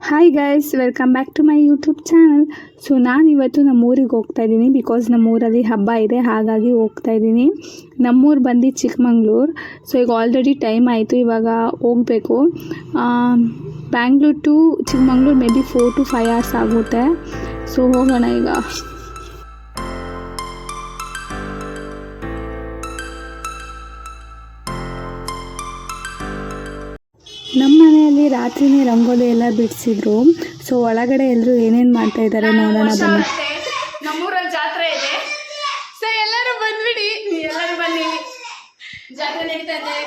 Hi guys, welcome back to my YouTube channel. So ನಾನಿವತ್ತು ನಮ್ಮೂರಿಗೆ ಹೋಗ್ತಾಯಿದ್ದೀನಿ because ನಮ್ಮೂರಲ್ಲಿ ಹಬ್ಬ ಇದೆ, ಹಾಗಾಗಿ ಹೋಗ್ತಾಯಿದ್ದೀನಿ. ನಮ್ಮೂರು ಬಂದು ಚಿಕ್ಕಮಂಗ್ಳೂರು. ಸೊ ಈಗ ಆಲ್ರೆಡಿ ಟೈಮ್ ಆಯಿತು, ಇವಾಗ ಹೋಗಬೇಕು. Bangalore to Chikmagalur maybe 4 to 5 hours ಆಗುತ್ತೆ. ಸೊ ಹೋಗೋಣ ಈಗ. ನಮ್ಮ ಮನೆಯಲ್ಲಿ ರಾತ್ರಿನೇ ರಂಗೋಲಿ ಎಲ್ಲ ಬಿಡಿಸಿದ್ರು. ಸೊ ಒಳಗಡೆ ಎಲ್ಲರೂ ಏನೇನು ಮಾಡ್ತಾ ಇದ್ದಾರೆ ನೋಡೋಣ ಬನ್ನಿ. ನಮ್ಮೂರಲ್ಲಿ ಜಾತ್ರೆ ಇದೆ, ಸೊ ಎಲ್ಲರೂ ಬಂದ್ಬಿಡಿ, ಎಲ್ಲರೂ ಬನ್ನಿ. ಜಾತ್ರೆ ನಡೀತಾ ಇದೆ.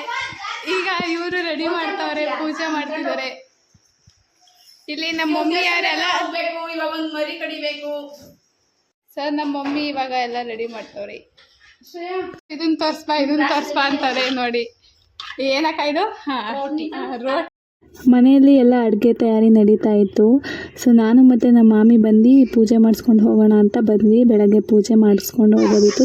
ಈಗ ಇವರು ರೆಡಿ ಮಾಡ್ತಾವ್ರೆ, ಪೂಜೆ ಮಾಡ್ತಿದ್ದಾರೆ. ಇಲ್ಲಿ ನಮ್ಮ ಮಮ್ಮಿ ಯಾರೆಲ್ಲ ಹೋಗ್ಬೇಕು, ಇವಾಗ ಒಂದು ಮರಿ ಕಡಿಬೇಕು. ಸರ್ ನಮ್ಮ ಮಮ್ಮಿ ಇವಾಗ ಎಲ್ಲ ರೆಡಿ ಮಾಡ್ತಾವ್ರೆ. ಇದನ್ನ ತೋರ್ಸ್ಬಾ ಅಂತಾರೆ ನೋಡಿ. ಏನಕ್ಕ ಇದು? ರೋಟಿ. ಮನೆಯಲ್ಲಿ ಎಲ್ಲ ಅಡುಗೆ ತಯಾರಿ ನಡೀತಾ ಇತ್ತು. ಸೊ ನಾನು ಮತ್ತು ನಮ್ಮ ಮಾಮಿ ಬಂದು ಪೂಜೆ ಮಾಡಿಸ್ಕೊಂಡು ಹೋಗೋಣ ಅಂತ ಬಂದ್ವಿ. ಬೆಳಗ್ಗೆ ಪೂಜೆ ಮಾಡಿಸ್ಕೊಂಡು ಹೋಗೋದಿತ್ತು.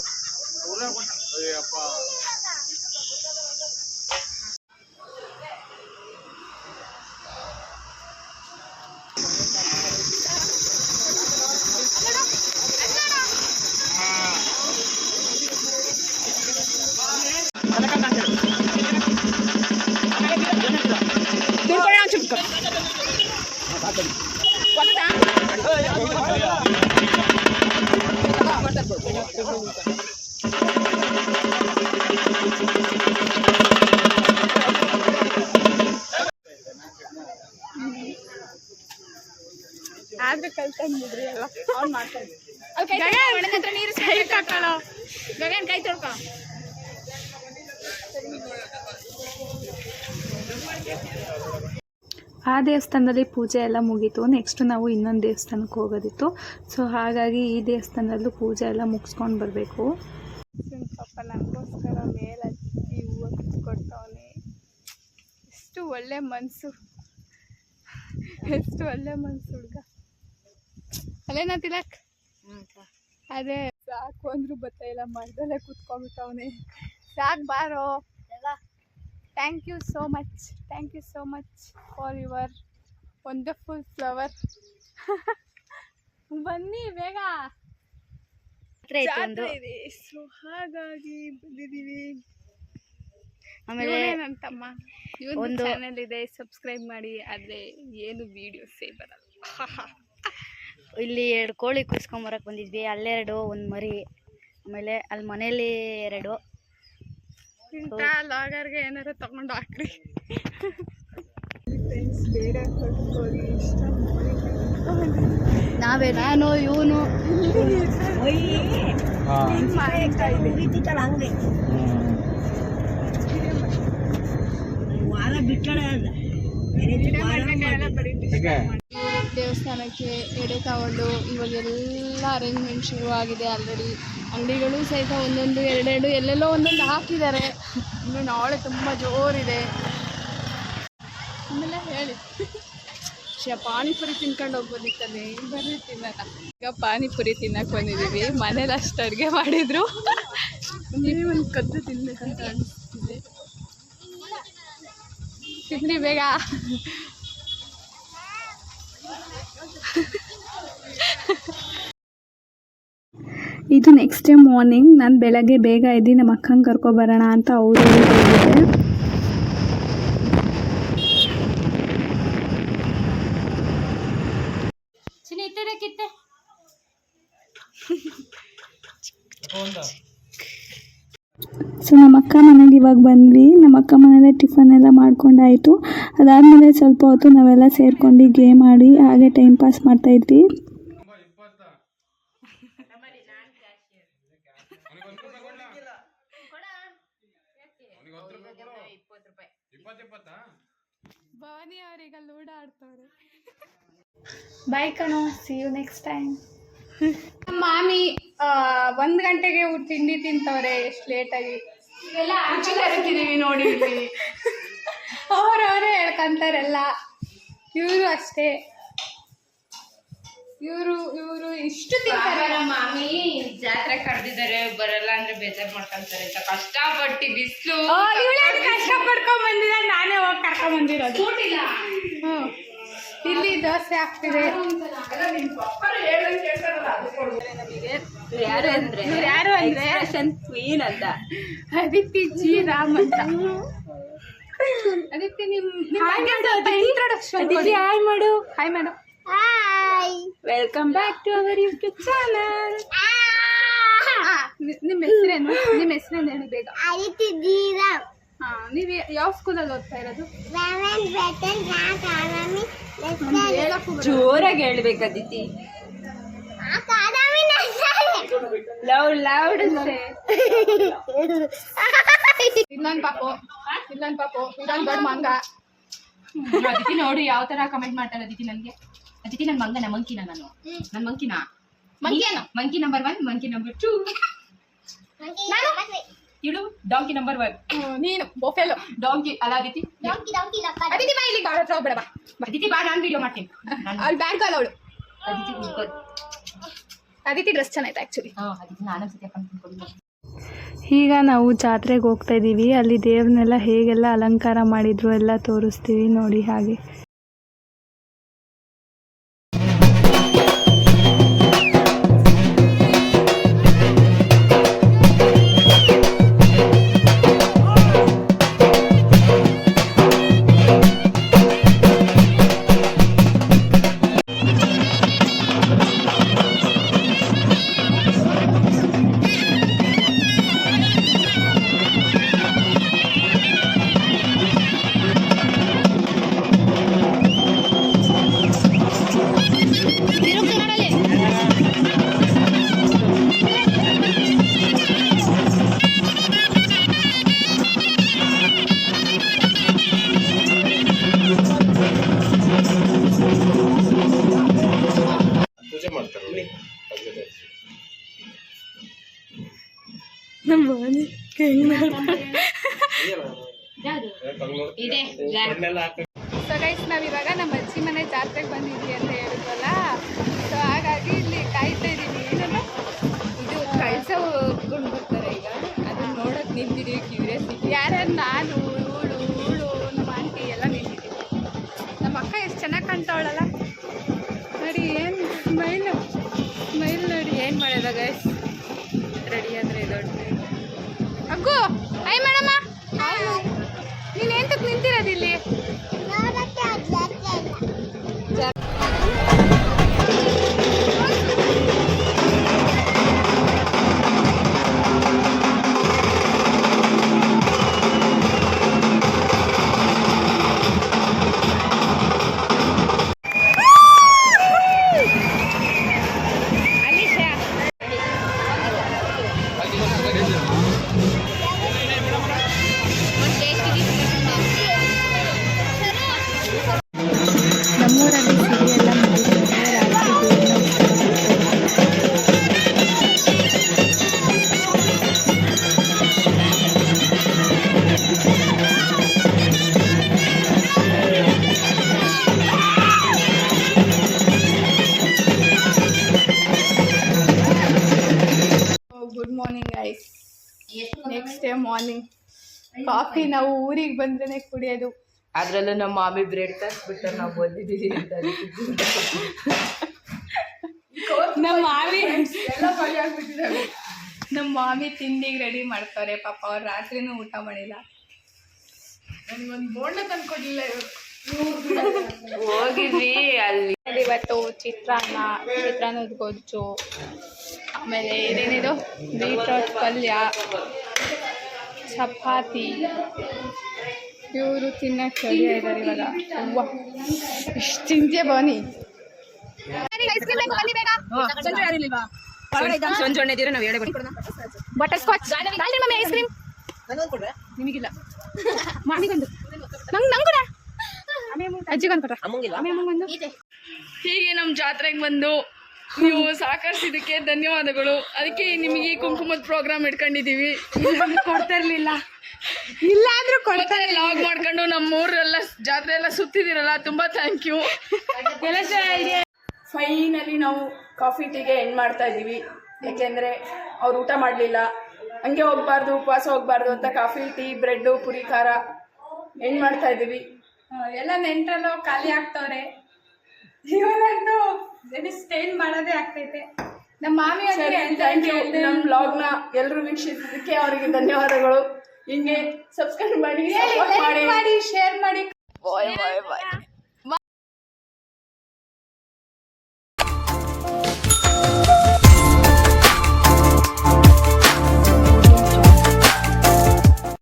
ಆದ್ರೆ ಕಲ್ತಂದ್ಬಿಡ್ರಿ ಎಲ್ಲ ಅವ್ನು ಮಾಡ್ತಾರೆ. ನೀರು ಕೈ ಹಾಕೊಳ್ಳೋ, ಗಗನ್ ಕೈ ತೊಳ್ಕೊ. ಆ ದೇವಸ್ಥಾನದಲ್ಲಿ ಪೂಜೆ ಎಲ್ಲ ಮುಗೀತು. ನೆಕ್ಸ್ಟ್ ನಾವು ಇನ್ನೊಂದು ದೇವಸ್ಥಾನಕ್ಕೆ ಹೋಗೋದಿತ್ತು. ಸೊ ಹಾಗಾಗಿ ಈ ದೇವಸ್ಥಾನದಲ್ಲೂ ಪೂಜೆ ಎಲ್ಲ ಮುಗಿಸ್ಕೊಂಡು ಬರಬೇಕು. ಪಾಪ ನನಗೋಸ್ಕರ ಮೇಲೆ ಹತ್ತಿ ಹೂವು ಕಿತ್ಕೊಡ್ತಾವನೆ. ಎಷ್ಟು ಒಳ್ಳೆ ಮನಸ್ಸು, ಎಷ್ಟು ಒಳ್ಳೆ ಮನಸ್ಸು ಹುಡುಗ. ಅಲ್ಲೇನಾ ತಿಲಕ್? ಅದೇ ಸಾಕು ಅಂದ್ರೂ ಬರ್ತಾ ಇಲ್ಲ, ಮರದಲ್ಲೇ ಕೂತ್ಕೊಂಡ್ಬಿಟ್ಟವನೆ. ಸಾಕು ಬಾರೋ. Thank you so much for your wonderful flower. ಬನ್ನಿ ಬೇಗ, ಜಾತ್ರೆ ಇದೆ. ಸೊ ಹಾಗಾಗಿ ಬಂದಿದ್ದೀವಿ. ಆಮೇಲೆ ನನ್ನ ತಮ್ಮ ಒಂದು ಚಾನೆಲ್ ಇದೆ, ಸಬ್ಸ್ಕ್ರೈಬ್ ಮಾಡಿ. ಆದರೆ ಏನು ವೀಡಿಯೋಸೇ ಬರಲ್ಲ. ಇಲ್ಲಿ 2 ಕೋಳಿ ಕುಯ್ಸ್ಕೊಂಬರಕ್ಕೆ ಬಂದಿದ್ವಿ. ಅಲ್ಲೆರಡು, ಒಂದು ಮರಿ, ಆಮೇಲೆ ಅಲ್ಲಿ ಮನೇಲಿ 2. ಇಂಥ ಲಾಗರ್ಗೆ ಏನಾರು ತಗೊಂಡು ಹಾಕ್ರಿ ಫ್ರೆಂಡ್ಸ್. ಬೇಡ ಕಟ್ಕೊಳ್ಳಿ, ಇಷ್ಟ ನಾವೇ, ನಾನು ಇವನು ದೇವಸ್ಥಾನಕ್ಕೆ ಎಡೆ ತಗೊಂಡು ಇವಾಗೆಲ್ಲ ಅರೇಂಜ್ಮೆಂಟ್ ಶುರುವಾಗಿದೆ ಆಲ್ರೆಡಿ. ಅಂಗಡಿಗಳು ಸಹಿತ ಒಂದೊಂದು ಎರಡೆರಡು ಎಲ್ಲೆಲ್ಲೋ ಒಂದೊಂದು ಹಾಕಿದ್ದಾರೆ. ಇನ್ನು ನಾಳೆ ತುಂಬ ಜೋರಿದೆ. ಆಮೇಲೆ ಹೇಳಿ ಪಾನಿಪುರಿ ತಿನ್ಕೊಂಡು ಹೋಗ್ಬೋದಿತ್ತಲ್ಲಿ, ಬರ್ರಿ ತಿನ್ನೋಣ. ಈಗ ಪಾನಿಪುರಿ ತಿನ್ನಕ್ಕೆ ಬಂದಿದ್ದೀವಿ. ಮನೇಲಿ ಅಷ್ಟು ಅಡುಗೆ ಮಾಡಿದ್ರು, ಒಂದು ಕದ್ದು ತಿನ್ಬೇಕಂತ ಅನಿಸ್ತಿದೆ. ತಿನ್ನಿ ಬೇಗ. ಇದು ನೆಕ್ಸ್ಟ್ ಡೇ ಮಾರ್ನಿಂಗ್. ನಾನು ಬೆಳಗ್ಗೆ ಬೇಗ ಎದ್ದು ನಮ್ಮ ಅಕ್ಕಂಗೆ ಕರ್ಕೊಬರೋಣ ಅಂತ ಅವರು ಹೇಳಿದ್ದೆ. ಸೊ ನಮ್ಮ ಅಕ್ಕ ಮನೆಗೆ ಇವಾಗ ಬಂದ್ವಿ. ನಮ್ಮ ಅಕ್ಕ ಮನೇಲೆ ಟಿಫನ್ ಎಲ್ಲ ಮಾಡ್ಕೊಂಡಾಯಿತು. ಅದಾದಮೇಲೆ ಸ್ವಲ್ಪ ಹೊತ್ತು ನಾವೆಲ್ಲ ಸೇರ್ಕೊಂಡು ಗೇಮ್ ಆಡಿ ಹಾಗೆ ಟೈಮ್ ಪಾಸ್ ಮಾಡ್ತಾಯಿದ್ವಿ. ಭವಾನಿ ಅವರೀಗ ಲೂಡ ಆಡ್ತವ್ರೆ. ಬಾಯ್ ಕಣೋ, ಸಿ ಯು ನೆಕ್ಸ್ಟ್ ಟೈಮ್. ಮಾಮಿ 1 ಗಂಟೆಗೆ ತಿಂಡಿ ತಿಂತವ್ರೆ, ಎಷ್ಟು ಲೇಟಾಗಿ. ಎಲ್ಲ ಆಚೆ ಕರಿತಿದ್ದೀವಿ ನೋಡಿ. ಇಲ್ಲಿ ಅವರವರೇ ಹೇಳ್ಕೊಂತಾರೆಲ್ಲ. ಇವರು ಅಷ್ಟೇ, ಇವರು ಇಷ್ಟು ತಿಂತಾರೆ. ಮಾಮಿ ಜಾತ್ರೆ ಕರೆದಿದ್ದಾರೆ, ಬರಲ್ಲ ಅಂದ್ರೆ ಬೇಜಾರ್ ಮಾಡ್ಕೊಂತಾರೆ ಅಂತ ಕಷ್ಟಪಟ್ಟು ಬಿಸಿಲು ಕಷ್ಟ ಪಡ್ಕೊಂಡ್ ಬಂದಿದ್ದಾರೆ. ನಾನೇ ಹೋಗಿ ಕರ್ಕೊಂಡ್ ಬಂದಿರೋದು. ಇಲ್ಲಿ ದೋಸೆ ಆಗ್ತಿದೆ. ಯಾರು ಅಂದ್ರೆ ಕ್ವೀನ್ ಅಂತ ಅದಿತಿ ಜಿ ರಾಮ್ ಅಂತ. ಅದಿತಿ ಇಂಟ್ರೊಡಕ್ಷನ್ ಹಾಯ್ ಮಾಡು. Hi madam. Welcome back to our YouTube channel. ನಿಮ್ಮ ಹೆಸರೇನು? ನಿಮ್ಮ ಹೆಸರೇನು ಹೇಳಿ ಬೇಗ. ಅದಿತಿ ಜಿ ರಾಮ್. ನೀವು ಯಾವ ಸ್ಕೂಲಲ್ಲಿ ಓದ್ತಾ ಇರೋದು? ಜೋರಾಗಿ ಹೇಳ್ಬೇಕು ಅದಿತಿ. ಲೌಡ್ ಇನ್ನೊಂದು ಪಾಪು ಇನ್ನೊಂದು ದೊಡ್ಡ ಮಂಗ. ಅದಿತಿ ನೋಡು ಯಾವ ತರ ಕಮೆಂಟ್ ಮಾಡ್ತಾರೆ ಅದಿತಿ ನನ್ಗೆ. ಅದಿತಿ ನನ್ ಮಂಗನ ಮಂಕಿನ ನಾನು ನನ್ ಮಂಕಿನ ಮಂಕಿ ನಂಬರ್ 1 ಮಂಕಿ ನಂಬರ್ 2 ಇಳು ಡಾಂಕಿ ನಂಬರ್ 1 ನೀನು ಬೊಫೆಲೋ ಡಾಂಕಿ ಅಲ್ಲ ಅದಿತಿ. ಅದಿತಿ ಬಾ ಇಲ್ಲಿ ಬಾಳ ಹತ್ರ ಹೋಗ್ಬೇಡ. ಅದಿತಿ ಬಾ ನಾನು ವಿಡಿಯೋ ಮಾಡ್ತೀನಿ. ಅವಳು ಬ್ಯಾಡ್ ಗರ್ಲ್ ಅವಳು. ಅದಿತಿ ಕೂತ್ಕೋ. ಅದಿತಿ ಡ್ರೆಸ್ ಚೆನ್ನಾಯ್ತು ಆ್ಯಕ್ಚುಲಿ. ಅದಿತಿ ನಾನು ಸತ್ಯ ಕಂಡ್ಕೊಂಡು. ಈಗ ನಾವು ಜಾತ್ರೆಗೆ ಹೋಗ್ತಾ ಇದ್ದೀವಿ. ಅಲ್ಲಿ ದೇವ್ರನ್ನೆಲ್ಲ ಹೇಗೆಲ್ಲ ಅಲಂಕಾರ ಮಾಡಿದ್ರು ಎಲ್ಲ ತೋರಿಸ್ತೀವಿ ನೋಡಿ. ಹಾಗೆ ಸೊ ಗೈಸ್ ನಾವಿವಾಗ ನಮ್ಮ ಅಜ್ಜಿ ಮನೆ ಜಾತ್ರೆಗೆ ಬಂದಿದ್ವಿ ಅಂತ ಹೇಳಿದ್ವಲ್ಲ. ಸೊ ಹಾಗಾಗಿ ಇಲ್ಲಿ ಕಾಯ್ತಾ ಇದ್ದೀವಿ. ಏನಲ್ಲ ಇದು ಕಳಸ ಹೋಗ್ಕೊಂಡು ಬರ್ತಾರೆ ಈಗ, ಅದನ್ನ ನೋಡೋಕೆ ನಿಂತಿದ್ದೀವಿ. ಕ್ಯೂರಿಯಾಸಿಟಿ ಯಾರ್ಯಾರು ನಾನು ಇವಳು ನಮ್ಮ ಆಂಟಿ ಎಲ್ಲ ನಿಂತಿದ್ದೀವಿ. ನಮ್ಮ ಅಕ್ಕ ಎಷ್ಟು ಚೆನ್ನಾಗಿ ಕಾಣ್ತಾವಳಲ್ಲ ನೋಡಿ. ಏನು ಸ್ಮೈಲ್ ನೋಡಿ. ಏನು ಮಾಡೋದ ಗೈಸ್, ರೆಡಿ ಆದರೆ ದೊಡ್ಡ ಅಗ್ಗು. Hi madam. ನೀನು ಎಂತಕ್ಕೆ ನಿಂತಿರೋದಿಲ್ಲಿ? ನಮ್ಮೂರಲ್ಲಿ ಸಿರಿ ಎಲ್ಲ ಮಾಡಿದ್ದಾರೆ. ರಾತ್ರಿ good morning guys. Next day morning coffee ನಾವು ಊರಿಗೆ ಬಂದ್ರೆ ಕುಡಿಯೋದು. ಅದ್ರಲ್ಲೂ ನಮ್ಮ ಮಾಮಿ ಬ್ರೆಡ್ ತರಿಸ್ಬಿಟ್ಟು ನಾವು ಬಂದಿದ್ದೀವಿ ಅಂತ. ನಮ್ಮ ಮಾಮಿ ತಿಂಡಿಗೆ ರೆಡಿ ಮಾಡ್ತಾರೆ. ಪಾಪ ಅವ್ರು ರಾತ್ರಿನೂ ಊಟ ಮಾಡಿಲ್ಲ. ನನಗೊಂದು ಬೋಂಡ ತಂದ್ಕೊಡ್ಲಿಲ್ಲ ಇವರು. ಹೋಗಿದ್ವಿ ಅಲ್ಲಿ. ಇವತ್ತು ಚಿತ್ರಾನ್ನದ ಗೊಜ್ಜು, ಆಮೇಲೆ ಏನೇನಿದು ಬೀಟ್ರೋಟ್ ಪಲ್ಯ, ಚಪಾತಿ. ಇವರು ತಿನ್ನಕ್ಕೆ ರೆಡಿ ಇದ್ದಾರೆ ಇವಾಗ. ಅವ್ವ ಇಷ್ಟು ತಿಂತೀಯ ಬನ್ನಿ. Butterscotch mummy ice cream ನಿಮಗಿಲ್ಲ. ಮಾಮಿಗೊಂದು ನಂಗೆ ಅಜ್ಜಿಗೊಂದು ಕೊಟ್ಟ. ಹೀಗೆ ನಮ್ಮ ಜಾತ್ರೆಗೆ ಬಂದು ನೀವು ಸಹಕರಿಸಿದ್ದಕ್ಕೆ ಧನ್ಯವಾದಗಳು. ಅದಕ್ಕೆ ನಿಮಗೆ ಕುಂಕುಮದ ಪ್ರೋಗ್ರಾಮ್ ಇಟ್ಕೊಂಡಿದ್ದೀವಿ. ಕೊಡ್ತಾ ಇರಲಿಲ್ಲ, ಇಲ್ಲಾಂದ್ರೂ ಕೊಡ್ತಾರೆ. ಲಾಗ್ ಮಾಡ್ಕೊಂಡು ನಮ್ಮ ಊರೆಲ್ಲ ಜಾತ್ರೆ ಎಲ್ಲ ಸುತ್ತಿದಿರಲ್ಲ, ತುಂಬ ಥ್ಯಾಂಕ್ ಯು. ಫೈನಲಿ ನಾವು ಕಾಫಿ ಟೀಗೆ ಎಂಡ್ ಮಾಡ್ತಾ ಇದ್ದೀವಿ. ಯಾಕೆಂದರೆ ಅವ್ರು ಊಟ ಮಾಡಲಿಲ್ಲ, ಹಂಗೆ ಹೋಗ್ಬಾರ್ದು, ಉಪವಾಸ ಹೋಗ್ಬಾರ್ದು ಅಂತ ಕಾಫಿ ಟೀ ಬ್ರೆಡ್ಡು ಪುರಿ ಖಾರ ಎಂಡ್ ಮಾಡ್ತಾ ಇದ್ದೀವಿ. ಎಲ್ಲ ನೆಂಟ್ರಲ್ಲೋ ಖಾಲಿ ಆಗ್ತವ್ರೆ. ಇವನಂತೂ ಸ್ಟೈಲ್ ಮಾಡೋದೇ ಆಗ್ತೈತೆ. ನಮ್ಮ ಮಾಮಿ ಥ್ಯಾಂಕ್ ಯು. ನಮ್ಮ ಬ್ಲಾಗ್ನ ಎಲ್ಲರೂ ವೀಕ್ಷಿಸಿದ್ದಕ್ಕೆ ಅವರಿಗೆ ಧನ್ಯವಾದಗಳು. ಹಿಂಗೆ ಸಬ್ಸ್ಕ್ರೈಬ್ ಮಾಡಿ, ಮಾಡಿ, ಶೇರ್ ಮಾಡಿ. ಬಾಯ್ ಬಾಯ್ ಬಾಯ್.